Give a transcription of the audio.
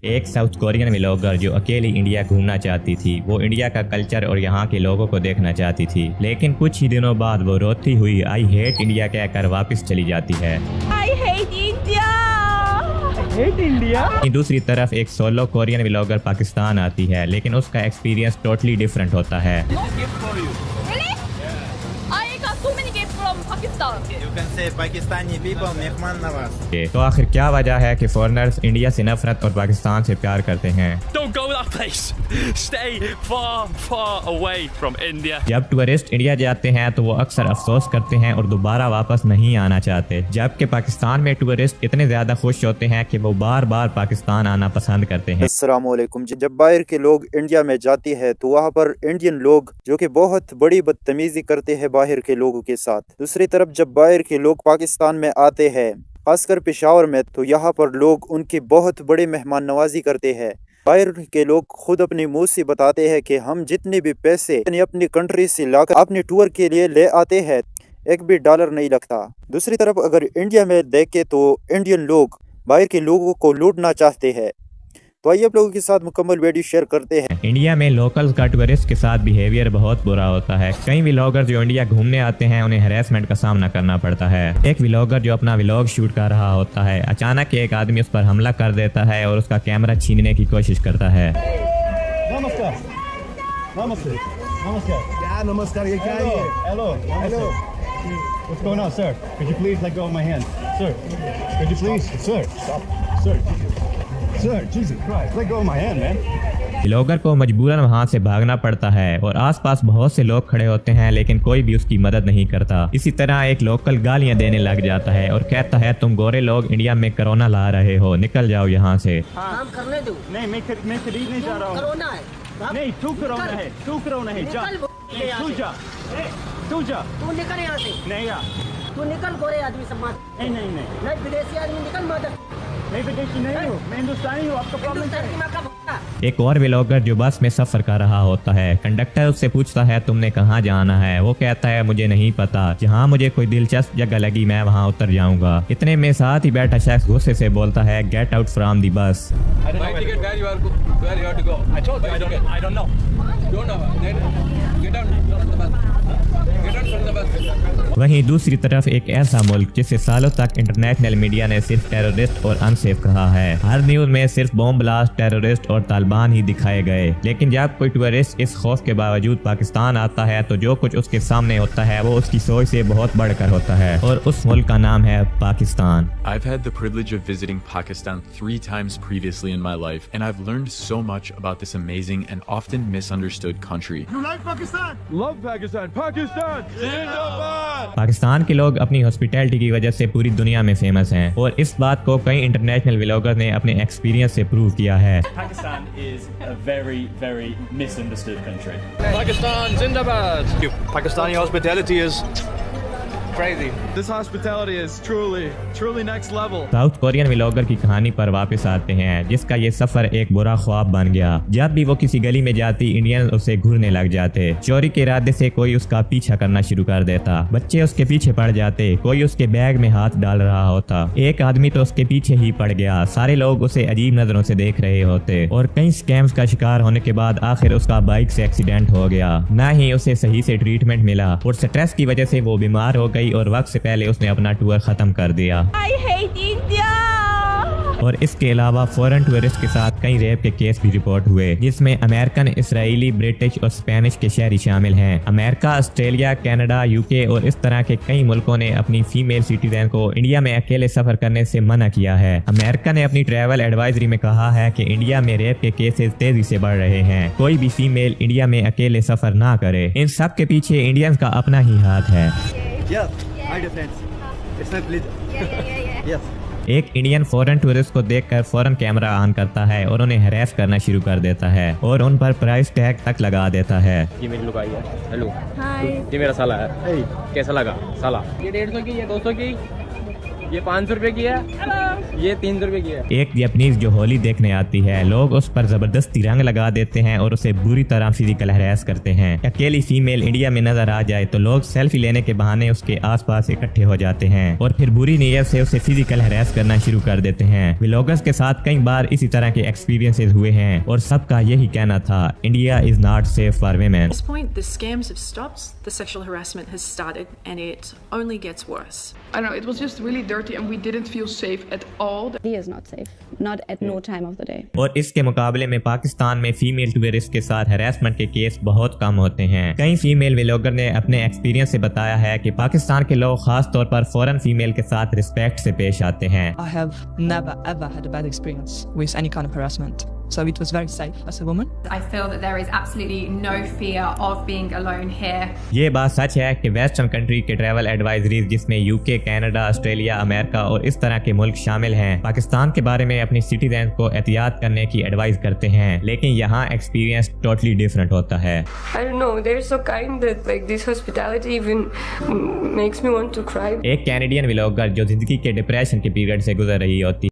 एक south Korean vlogger जो अकेली इंडिया घूमना चाहती थी। वो इंडिया का कल्चर और यहाँ के लोगों को देखना चाहती थी, लेकिन कुछ ही दिनों बाद वो रोती हुई आई हेट इंडिया कहकर वापस चली जाती है। I hate India! I hate India! दूसरी तरफ एक सोलो कोरियन व्लॉगर पाकिस्तान आती है, लेकिन उसका एक्सपीरियंस टोटली डिफरेंट होता है। Really? I got so many gifts from Pakistan. You can say Pakistani people mehman nawaz. तो आखिर क्या वजह है कि फॉरेनर्स इंडिया से नफरत और पाकिस्तान से प्यार करते हैं? Don't go that place. Stay far, far away from India. जब टूरिस्ट इंडिया जाते हैं तो वो अक्सर अफसोस करते हैं और दोबारा वापस नहीं आना चाहते, जबकि पाकिस्तान में टूरिस्ट इतने ज्यादा खुश होते हैं कि वो बार बार पाकिस्तान आना पसंद करते हैं। अस्सलामुअलैकुम। जब बाहर के लोग इंडिया में जाती है तो वहाँ पर इंडियन लोग जो कि बहुत बड़ी बदतमीजी करते हैं बाहर के लोगों के साथ। दूसरी तरफ जब बाहर के लोग पाकिस्तान में आते हैं, खासकर पेशावर में, तो यहाँ पर लोग उनकी बहुत बड़ी मेहमान नवाजी करते हैं। बाहर के लोग खुद अपने मुंह से बताते हैं कि हम जितने भी पैसे अपनी कंट्री से लाकर अपने टूर के लिए ले आते हैं, एक भी डॉलर नहीं लगता। दूसरी तरफ अगर इंडिया में देखे तो इंडियन लोग बाहर के लोगों को लूटना चाहते हैं। तो आइए आप लोगों के साथ मुकम्मल वीडियो शेयर करते हैं। इंडिया में लोकल्स का टूरिस्ट के साथ बिहेवियर बहुत बुरा होता है। कई व्लॉगर जो इंडिया घूमने आते हैं उन्हें हैरेसमेंट का सामना करना पड़ता है। एक व्लॉगर जो अपना व्लॉग शूट कर रहा होता है, अचानक एक आदमी उस पर हमला कर देता है और उसका कैमरा छीनने की कोशिश करता है। नमस्कार नमस्ते नमस्कार क्या नमस्कार, ये क्या है? Hello hello, what's going on, sir? Could you please let go of my hand, sir? Could you please, sir? Stop, sir. Sir, Jesus Christ, let go of my hand, man. Vlogger को मजबूरन वहां से भागना पड़ता है और आसपास बहुत से लोग खड़े होते हैं, लेकिन कोई भी उसकी मदद नहीं करता। इसी तरह एक लोकल गालियां देने लग जाता है और कहता है तुम गोरे लोग इंडिया में कोरोना ला रहे हो, निकल जाओ यहाँ से। काम करने दो। नहीं, मैं खरीद नहीं जा रहा हूँ। कोरोना है। नहीं, तू कोरोना है, तू कोरोना है। जा, तू जा, तू जा। तू निकल यहाँ से। नहीं यार, तू निकल, गोरे आदमी सब मार। नहीं नहीं नहीं नहीं, विदेशी आदमी निकल, मदद। नहीं, विदेशी नहीं हूँ, मैं हिंदुस्तानी हूँ। आपका प्रॉब्लम क्या है? दिमाग का भुक्का। एक और व्लॉगर जो बस में सफर कर रहा होता है, कंडक्टर उससे पूछता है तुमने कहाँ जाना है। वो कहता है मुझे नहीं पता, जहाँ मुझे कोई दिलचस्प जगह लगी मैं वहाँ उतर जाऊंगा। इतने में साथ ही बैठा शख्स गुस्से से बोलता है गेट आउट फ्रॉम दी बस। वहीं दूसरी तरफ एक ऐसा मुल्क जिसे सालों तक इंटरनेशनल मीडिया ने सिर्फ टेररिस्ट और अनसेफ कहा है। हर न्यूज में सिर्फ बॉम्ब ब्लास्ट, टेररिस्ट और तालिबान ही दिखाए गए, लेकिन जब कोई टूरिस्ट इस खौफ के बावजूद पाकिस्तान आता है तो जो कुछ उसके सामने होता है वो उसकी सोच से बहुत बढ़कर होता है, और उस मुल्क का नाम है Pakistan. I've had the privilege of visiting Pakistan 3 times previously in my life, and I've learned so much about this amazing and often misunderstood country. You like Pakistan? Love Pakistan. Pakistan. Zindabad. Pakistan के लोग अपनी hospitality की वजह से पूरी दुनिया में famous हैं, और इस बात को कई इंटरनेशनल व्लॉगर ने अपने एक्सपीरियंस से प्रूव किया है। Pakistan is a very, very misunderstood country. Pakistan Zindabad. Pakistani hospitality is crazy. This hospitality is truly next level. South Korean vlogger की कहानी पर वापस आते हैं, जिसका ये सफर एक बुरा ख्वाब बन गया। जब भी वो किसी गली में जाती, इंडियन उसे घूरने लग जाते। चोरी के इरादे से कोई उसका पीछा करना शुरू कर देता। बच्चे उसके पीछे पड़ जाते, कोई उसके बैग में हाथ डाल रहा होता। एक आदमी तो उसके पीछे ही पड़ गया। सारे लोग उसे अजीब नजरों से देख रहे होते, और कई स्कैम्स का शिकार होने के बाद आखिर उसका बाइक से एक्सीडेंट हो गया। न ही उसे सही से ट्रीटमेंट मिला, और स्ट्रेस की वजह से वो बीमार हो गई और वक्त से पहले उसने अपना टूर खत्म कर दिया। I hate India! और इसके अलावा फॉरेन टूरिस्ट के साथ कई रेप के केस भी रिपोर्ट हुए, जिसमें अमेरिकन, इसराइली, ब्रिटिश और स्पेनिश के शहरी शामिल हैं। अमेरिका, ऑस्ट्रेलिया, कनाडा, यूके और इस तरह के कई मुल्कों ने अपनी फीमेल सिटीजन को इंडिया में अकेले सफर करने से मना किया है। अमेरिका ने अपनी ट्रैवल एडवाइजरी में कहा है कि इंडिया में रेप के केसेस तेजी से बढ़ रहे हैं, कोई भी फीमेल इंडिया में अकेले सफर ना करे। इन सब के पीछे इंडियंस का अपना ही हाथ है। एक इंडियन फॉरेन टूरिस्ट को देखकर फौरन कैमरा ऑन करता है और उन्हें हैरेस करना शुरू कर देता है और उन पर प्राइस टैग तक लगा देता है। ये मेरी लुगाई है। हेलो। Hi. ये मेरा साला है। कैसा लगा साला? ये 150 की, ये 200 की। ये 500 रुपए की है, ये 300 रुपए की है। एक जापानीज जो होली देखने आती है, लोग उस पर जबरदस्ती रंग लगा देते हैं और उसे बुरी तरह फिजिकल हैरेस करते हैं। अकेली फीमेल इंडिया में नजर आ जाए तो लोग सेल्फी लेने के बहाने उसके आसपास इकट्ठे हो जाते हैं और फिर बुरी नीयत से उसे फिजिकल हैरेस करना शुरू कर देते हैं। व्लॉगर्स के साथ कई बार इसी तरह के एक्सपीरियंसेस हुए हैं और सबका यही कहना था, India is not safe for women. At this point, the scams have stopped, the sexual harassment has started, and it only gets worse. I don't know, it was just really dirty and we didn't feel safe at all. India is not safe, not at no time of the day. और इसके मुकाबले में पाकिस्तान में female tourist के साथ harassment के case बहुत कम होते हैं। कई फीमेल व्लॉगर ने अपने एक्सपीरियंस से बताया है कि पाकिस्तान के लोग खास तौर पर फॉरेन फीमेल के साथ रिस्पेक्ट से पेश आते हैं। I have never ever had a bad experience with any kind of harassment. So it was very safe as a woman. I feel that there is absolutely no fear of being alone here. ये बात सच है कि western country के travel advisories जिसमें UK, Canada, Australia, America और इस तरह के मुल्क शामिल हैं, पाकिस्तान के बारे में अपनी सिटीजन को एहतियात करने की एडवाइस करते हैं, लेकिन यहाँ एक्सपीरियंस टोटली डिफरेंट होता है। I don't know, they're so kind that like this hospitality even makes me want to cry. एक कैनेडियन व्लॉगर जो जिंदगी के डिप्रेशन के पीरियड से गुजर रही होती